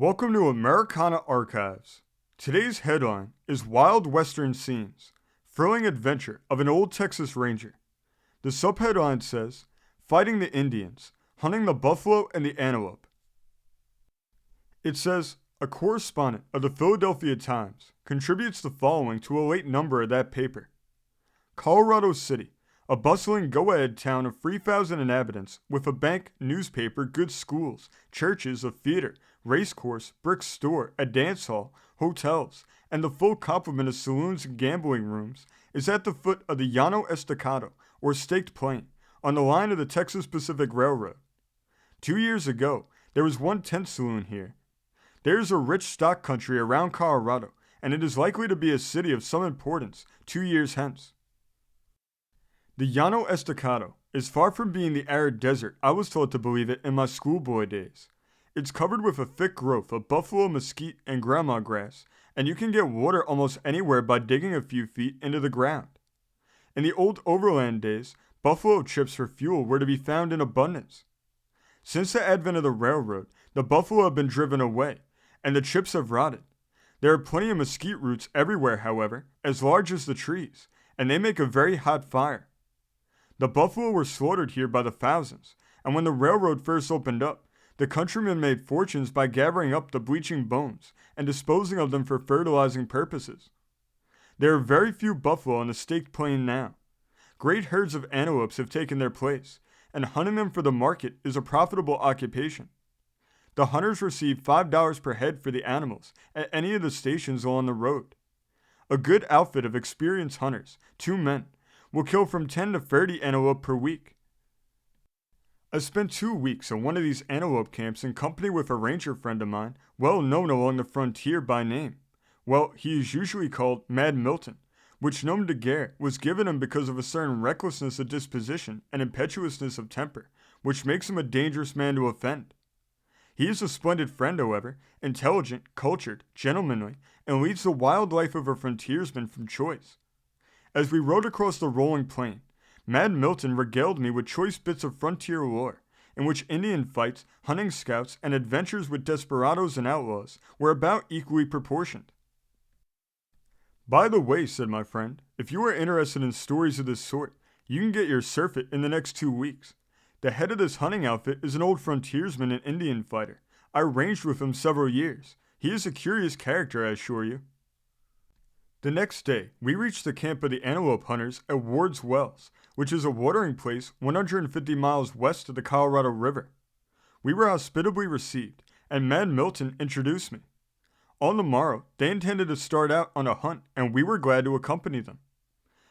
Welcome to Americana Archives. Today's headline is Wild Western Scenes, Thrilling Adventure of an Old Texas Ranger. The subheadline says, Fighting the Indians, Hunting the Buffalo and the Antelope. It says, a correspondent of the Philadelphia Times contributes the following to a late number of that paper. Colorado City, a bustling go-ahead town of 3,000 inhabitants with a bank, newspaper, good schools, churches, a theater, racecourse, brick store, a dance hall, hotels, and the full complement of saloons and gambling rooms, is at the foot of the Llano Estacado, or Staked Plain, on the line of the Texas Pacific Railroad. 2 years ago, there was one tent saloon here. There is a rich stock country around Colorado, and it is likely to be a city of some importance 2 years hence. The Llano Estacado is far from being the arid desert I was taught to believe it in my schoolboy days. It's covered with a thick growth of buffalo, mesquite, and grandma grass, and you can get water almost anywhere by digging a few feet into the ground. In the old overland days, buffalo chips for fuel were to be found in abundance. Since the advent of the railroad, the buffalo have been driven away, and the chips have rotted. There are plenty of mesquite roots everywhere, however, as large as the trees, and they make a very hot fire. The buffalo were slaughtered here by the thousands, and when the railroad first opened up, the countrymen made fortunes by gathering up the bleaching bones and disposing of them for fertilizing purposes. There are very few buffalo on the Staked Plain now. Great herds of antelopes have taken their place, and hunting them for the market is a profitable occupation. The hunters receive $5 per head for the animals at any of the stations along the road. A good outfit of experienced hunters, 2 men, will kill from 10 to 30 antelope per week. I spent 2 weeks at one of these antelope camps in company with a ranger friend of mine, well known along the frontier by name. Well, he is usually called Mad Milton, which nom de guerre was given him because of a certain recklessness of disposition and impetuousness of temper, which makes him a dangerous man to offend. He is a splendid friend, however, intelligent, cultured, gentlemanly, and leads the wild life of a frontiersman from choice. As we rode across the rolling plain, Mad Milton regaled me with choice bits of frontier lore, in which Indian fights, hunting scouts, and adventures with desperados and outlaws were about equally proportioned. By the way, said my friend, if you are interested in stories of this sort, you can get your surfeit in the next 2 weeks. The head of this hunting outfit is an old frontiersman and Indian fighter. I ranged with him several years. He is a curious character, I assure you. The next day, we reached the camp of the antelope hunters at Ward's Wells, which is a watering place 150 miles west of the Colorado River. We were hospitably received, and Mad Milton introduced me. On the morrow, they intended to start out on a hunt, and we were glad to accompany them.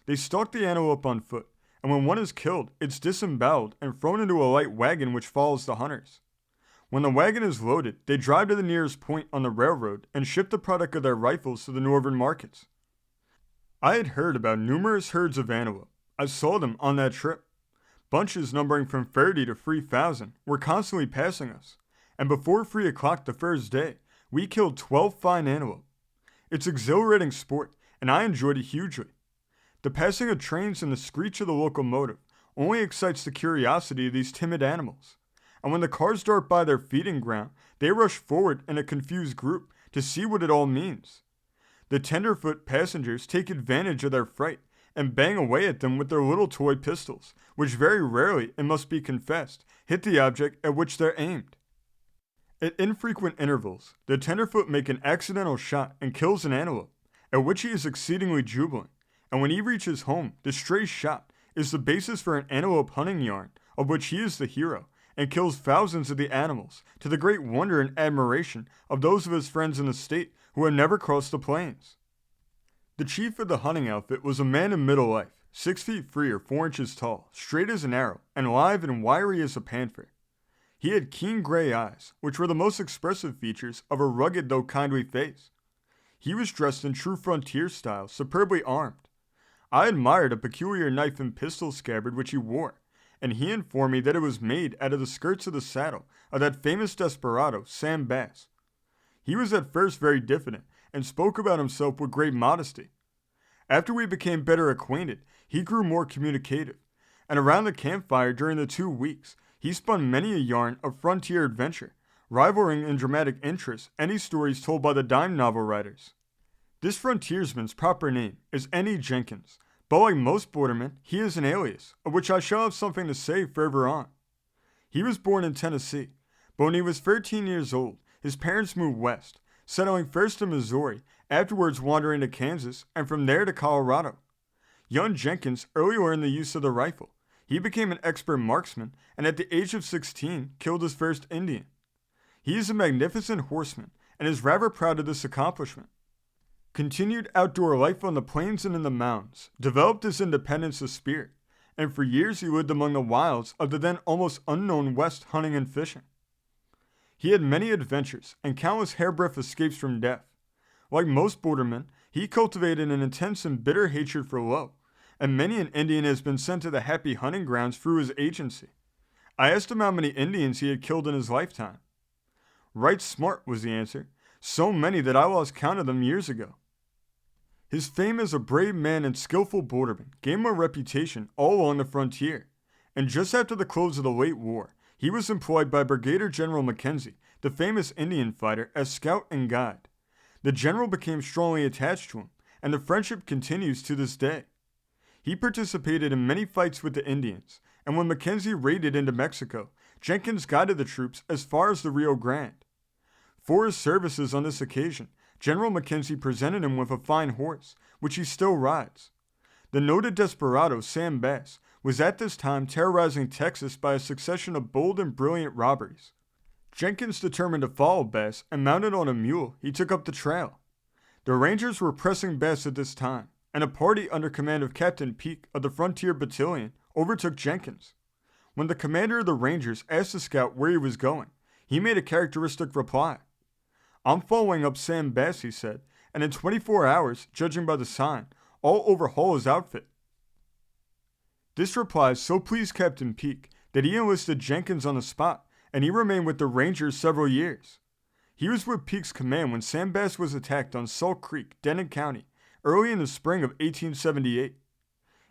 They stalk the antelope on foot, and when one is killed, it's disemboweled and thrown into a light wagon which follows the hunters. When the wagon is loaded, they drive to the nearest point on the railroad and ship the product of their rifles to the northern markets. I had heard about numerous herds of antelope. I saw them on that trip. Bunches numbering from 30 to 3,000 were constantly passing us, and before 3 o'clock the first day, we killed 12 fine antelope. It's exhilarating sport, and I enjoyed it hugely. The passing of trains and the screech of the locomotive only excites the curiosity of these timid animals, and when the cars dart by their feeding ground, they rush forward in a confused group to see what it all means. The tenderfoot passengers take advantage of their fright and bang away at them with their little toy pistols, which very rarely, it must be confessed, hit the object at which they're aimed. At infrequent intervals, the tenderfoot make an accidental shot and kills an antelope, at which he is exceedingly jubilant, and when he reaches home, the stray shot is the basis for an antelope hunting yarn, of which he is the hero, and kills thousands of the animals, to the great wonder and admiration of those of his friends in the state who had never crossed the plains. The chief of the hunting outfit was a man in middle life, 6 feet 3 or 4 inches tall, straight as an arrow, and lithe and wiry as a panther. He had keen gray eyes, which were the most expressive features of a rugged though kindly face. He was dressed in true frontier style, superbly armed. I admired a peculiar knife and pistol scabbard which he wore, and he informed me that it was made out of the skirts of the saddle of that famous desperado, Sam Bass. He was at first very diffident, and spoke about himself with great modesty. After we became better acquainted, he grew more communicative, and around the campfire during the 2 weeks, he spun many a yarn of frontier adventure, rivaling in dramatic interest any stories told by the dime novel writers. This frontiersman's proper name is N.E. Jenkins, but like most bordermen, he is an alias, of which I shall have something to say further on. He was born in Tennessee, but when he was 13 years old, his parents moved west, settling first to Missouri, afterwards wandering to Kansas, and from there to Colorado. Young Jenkins early learned the use of the rifle. He became an expert marksman, and at the age of 16, killed his first Indian. He is a magnificent horseman, and is rather proud of this accomplishment. Continued outdoor life on the plains and in the mountains developed his independence of spirit, and for years he lived among the wilds of the then almost unknown West hunting and fishing. He had many adventures and countless hairbreadth escapes from death. Like most bordermen, he cultivated an intense and bitter hatred for love, and many an Indian has been sent to the happy hunting grounds through his agency. I asked him how many Indians he had killed in his lifetime. Right smart was the answer, so many that I lost count of them years ago. His fame as a brave man and skillful borderman gave him a reputation all along the frontier, and just after the close of the late war, he was employed by Brigadier General Mackenzie, the famous Indian fighter, as scout and guide. The general became strongly attached to him, and the friendship continues to this day. He participated in many fights with the Indians, and when Mackenzie raided into Mexico, Jenkins guided the troops as far as the Rio Grande. For his services on this occasion, General Mackenzie presented him with a fine horse, which he still rides. The noted desperado Sam Bass was at this time terrorizing Texas by a succession of bold and brilliant robberies. Jenkins determined to follow Bass, and mounted on a mule, he took up the trail. The Rangers were pressing Bass at this time, and a party under command of Captain Peake of the Frontier Battalion overtook Jenkins. When the commander of the Rangers asked the scout where he was going, he made a characteristic reply. "I'm following up Sam Bass," he said, "and in 24 hours, judging by the sign, I'll overhaul his outfit." This reply so pleased Captain Peake that he enlisted Jenkins on the spot, and he remained with the Rangers several years. He was with Peake's command when Sam Bass was attacked on Salt Creek, Denton County, early in the spring of 1878.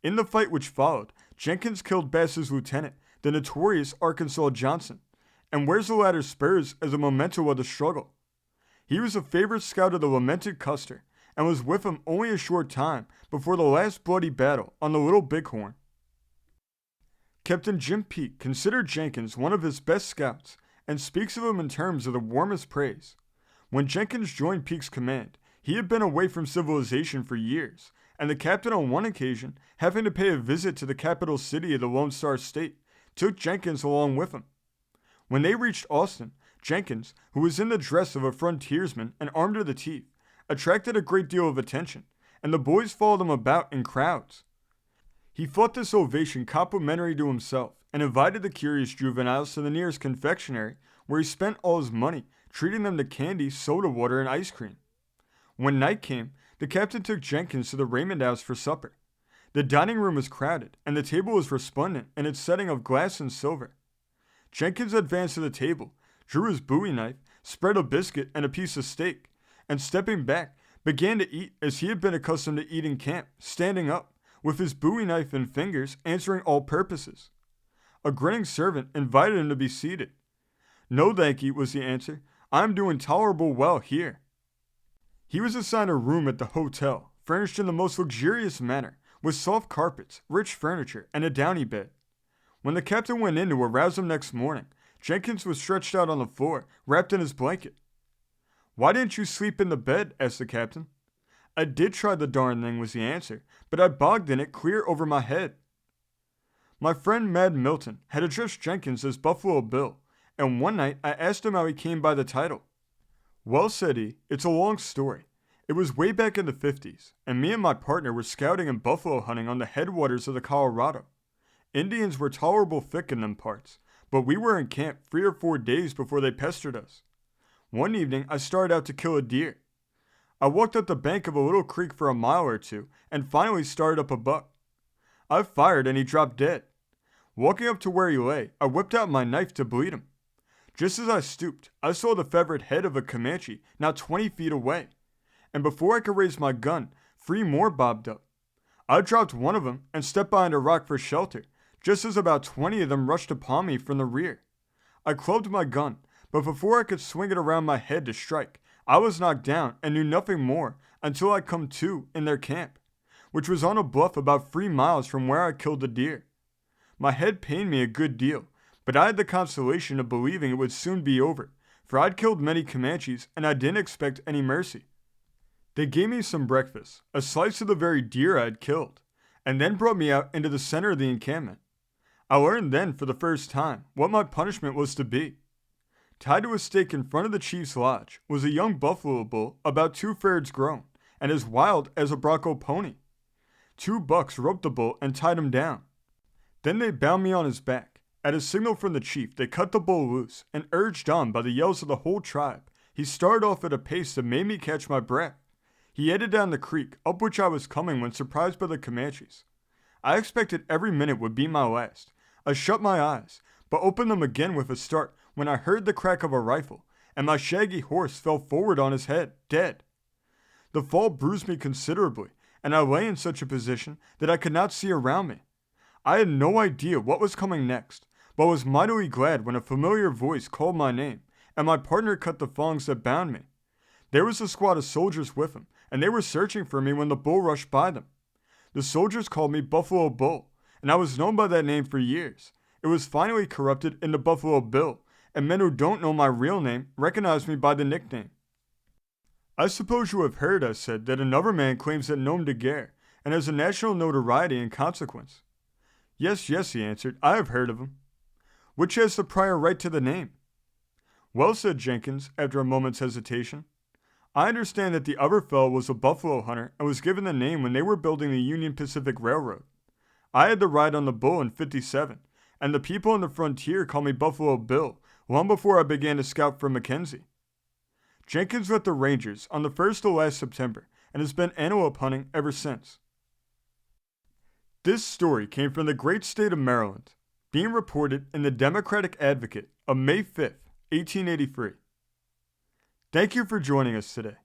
In the fight which followed, Jenkins killed Bass's lieutenant, the notorious Arkansas Johnson, and wears the latter's spurs as a memento of the struggle. He was a favorite scout of the lamented Custer, and was with him only a short time before the last bloody battle on the Little Bighorn. Captain Jim Peake considered Jenkins one of his best scouts, and speaks of him in terms of the warmest praise. When Jenkins joined Peake's command, he had been away from civilization for years, and the captain on one occasion, having to pay a visit to the capital city of the Lone Star State, took Jenkins along with him. When they reached Austin, Jenkins, who was in the dress of a frontiersman and armed to the teeth, attracted a great deal of attention, and the boys followed him about in crowds. He thought this ovation complimentary to himself, and invited the curious juveniles to the nearest confectionery, where he spent all his money, treating them to candy, soda water, and ice cream. When night came, the captain took Jenkins to the Raymond House for supper. The dining room was crowded, and the table was resplendent in its setting of glass and silver. Jenkins advanced to the table, drew his bowie knife, spread a biscuit and a piece of steak, and stepping back, began to eat as he had been accustomed to eat in camp, standing up, with his bowie knife and fingers answering all purposes. A grinning servant invited him to be seated. "No, thank you," was the answer. "I am doing tolerable well here." He was assigned a room at the hotel, furnished in the most luxurious manner, with soft carpets, rich furniture, and a downy bed. When the captain went in to arouse him next morning, Jenkins was stretched out on the floor, wrapped in his blanket. "Why didn't you sleep in the bed?" asked the captain. "I did try the darn thing," was the answer, "but I bogged in it clear over my head." My friend Mad Milton had addressed Jenkins as Buffalo Bill, and one night I asked him how he came by the title. "Well," said he, "it's a long story. It was way back in the 50s, and me and my partner were scouting and buffalo hunting on the headwaters of the Colorado. Indians were tolerable thick in them parts, but we were in camp 3 or 4 days before they pestered us. One evening I started out to kill a deer. I walked up the bank of a little creek for a mile or two, and finally started up a buck. I fired and he dropped dead. Walking up to where he lay, I whipped out my knife to bleed him. Just as I stooped, I saw the feathered head of a Comanche now 20 feet away, and before I could raise my gun, 3 more bobbed up. I dropped one of them and stepped behind a rock for shelter, just as about 20 of them rushed upon me from the rear. I clubbed my gun, but before I could swing it around my head to strike, I was knocked down and knew nothing more until I come to in their camp, which was on a bluff about 3 miles from where I killed the deer. My head pained me a good deal, but I had the consolation of believing it would soon be over, for I'd killed many Comanches and I didn't expect any mercy. They gave me some breakfast, a slice of the very deer I had killed, and then brought me out into the center of the encampment. I learned then for the first time what my punishment was to be. Tied to a stake in front of the chief's lodge was a young buffalo bull about 2 thirds grown and as wild as a bronco pony. 2 bucks roped the bull and tied him down. Then they bound me on his back. At a signal from the chief, they cut the bull loose, and urged on by the yells of the whole tribe, he started off at a pace that made me catch my breath. He headed down the creek, up which I was coming when surprised by the Comanches. I expected every minute would be my last. I shut my eyes, but opened them again with a start when I heard the crack of a rifle, and my shaggy horse fell forward on his head, dead. The fall bruised me considerably, and I lay in such a position that I could not see around me. I had no idea what was coming next, but was mightily glad when a familiar voice called my name, and my partner cut the thongs that bound me. There was a squad of soldiers with him, and they were searching for me when the bull rushed by them. The soldiers called me Buffalo Bull, and I was known by that name for years. It was finally corrupted into Buffalo Bill, and men who don't know my real name recognize me by the nickname. I suppose you have heard, I said, that another man claims that nom de guerre, and has a national notoriety in consequence. Yes, he answered, I have heard of him. Which has the prior right to the name? Well, said Jenkins, after a moment's hesitation, I understand that the other fellow was a buffalo hunter and was given the name when they were building the Union Pacific Railroad. I had the ride on the bull in '57, and the people on the frontier called me Buffalo Bill long before I began to scout for Mackenzie. Jenkins left the Rangers on the 1st of last September and has been antelope hunting ever since. This story came from the great state of Maryland, being reported in the Democratic Advocate of May 5th, 1883. Thank you for joining us today.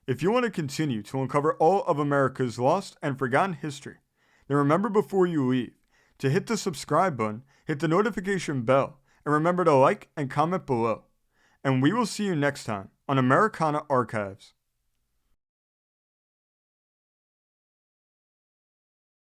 If you want to continue to uncover all of America's lost and forgotten history, then remember before you leave to hit the subscribe button, hit the notification bell, and remember to like and comment below. And we will see you next time on Americana Archives.